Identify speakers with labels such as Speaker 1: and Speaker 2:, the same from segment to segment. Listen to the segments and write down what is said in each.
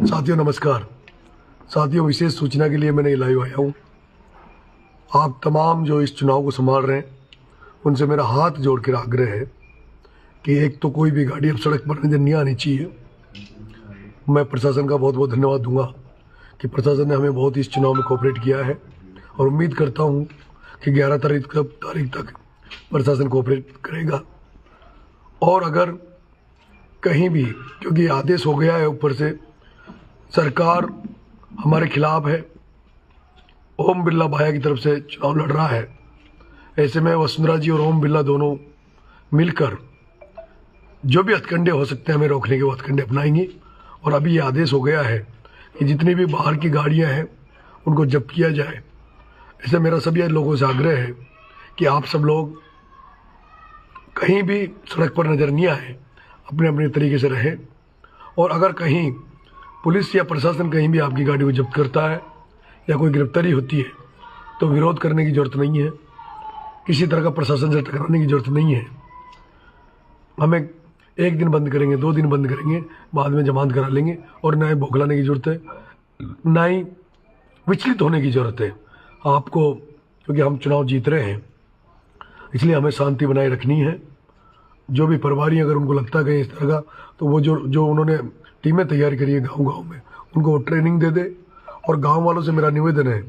Speaker 1: साथियों नमस्कार। साथियों, विशेष सूचना के लिए मैंने लाइव आया हूँ। आप तमाम जो इस चुनाव को संभाल रहे हैं उनसे मेरा हाथ जोड़ कर आग्रह है कि एक तो कोई भी गाड़ी अब सड़क पर नजर नहीं आनी चाहिए। मैं प्रशासन का बहुत बहुत धन्यवाद दूंगा कि प्रशासन ने हमें बहुत इस चुनाव में कोऑपरेट किया है और उम्मीद करता हूँ कि 11 तारीख तक प्रशासन कोऑपरेट करेगा। और अगर कहीं भी, क्योंकि आदेश हो गया है ऊपर से, सरकार हमारे खिलाफ है, ओम बिरला भाया की तरफ से चुनाव लड़ रहा है, ऐसे में वसुंधरा जी और ओम बिरला दोनों मिलकर जो भी हथकंडे हो सकते हैं हमें रोकने के वो हथकंडे अपनाएंगे। और अभी ये आदेश हो गया है कि जितनी भी बाहर की गाड़ियां हैं उनको जब्त किया जाए। ऐसे मेरा सभी लोगों से आग्रह है कि आप सब लोग कहीं भी सड़क पर नजर नहीं आए, अपने अपने तरीके से रहें। और अगर कहीं पुलिस या प्रशासन कहीं भी आपकी गाड़ी को जब्त करता है या कोई गिरफ्तारी होती है तो विरोध करने की ज़रूरत नहीं है, किसी तरह का प्रशासन से टकराने की ज़रूरत नहीं है। हमें एक दिन बंद करेंगे, 2 दिन बंद करेंगे, बाद में जमानत करा लेंगे और ना ही बौखलाने की ज़रूरत है, ना ही विचलित होने की ज़रूरत है आपको, क्योंकि हम चुनाव जीत रहे हैं। इसलिए हमें शांति बनाए रखनी है। जो भी प्रभारी अगर उनको लगता है कहीं इस तरह का, तो वो जो उन्होंने टीमें तैयार करी है गांव में, उनको वो ट्रेनिंग दे दे। और गांव वालों से मेरा निवेदन है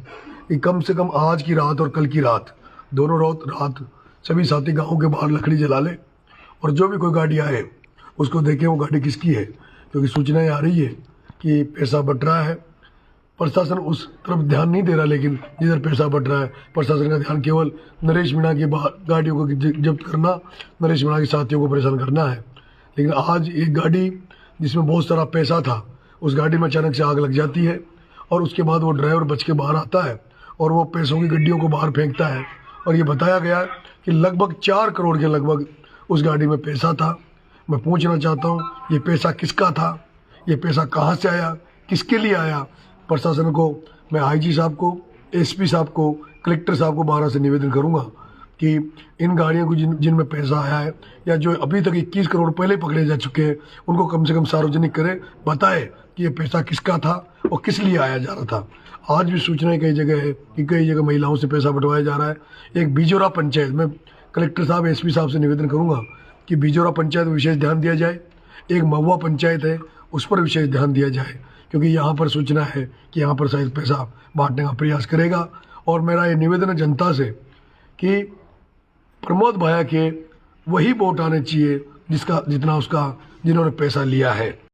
Speaker 1: कि कम से कम आज की रात और कल की रात, दोनों रात सभी साथी गांव के बाहर लकड़ी जला ले और जो भी कोई गाड़ी आए उसको देखें वो गाड़ी किसकी है, क्योंकि सूचनाएं आ रही है कि पैसा बट रहा है। प्रशासन उस तरफ ध्यान नहीं दे रहा, लेकिन जिधर पैसा बट रहा है प्रशासन का ध्यान केवल नरेश मीणा की गाड़ियों को जब्त करना, नरेश मीणा के साथियों को परेशान करना है। लेकिन आज एक गाड़ी जिसमें बहुत सारा पैसा था, उस गाड़ी में अचानक से आग लग जाती है और उसके बाद वो ड्राइवर बच के बाहर आता है और वो पैसों की गड्डियों को बाहर फेंकता है। और ये बताया गया कि लगभग 4 करोड़ के लगभग उस गाड़ी में पैसा था। मैं पूछना चाहता हूँ, ये पैसा किसका था, ये पैसा कहाँ से आया, किसके लिए आया? प्रशासन को, मैं आईजी साहब को, एसपी साहब को, कलेक्टर साहब को बारह से निवेदन करूंगा कि इन गाड़ियों को जिनमें पैसा आया है या जो अभी तक 21 करोड़ पहले पकड़े जा चुके हैं, उनको कम से कम सार्वजनिक करे, बताए कि ये पैसा किसका था और किस लिए आया जा रहा था। आज भी सूचनाएं कई जगह है कि कई जगह महिलाओं से पैसा बंटवाया जा रहा है। एक बिजोरा पंचायत, मैं कलेक्टर साहब, एसपी साहब से निवेदन करूंगा कि बिजोरा पंचायत में विशेष ध्यान दिया जाए। एक महुआ पंचायत है, उस पर विशेष ध्यान दिया जाए, क्योंकि यहाँ पर सूचना है कि यहाँ पर शायद पैसा बांटने का प्रयास करेगा। और मेरा ये निवेदन है जनता से कि प्रमोद भाया के वही वोट आने चाहिए जिन्होंने पैसा लिया है।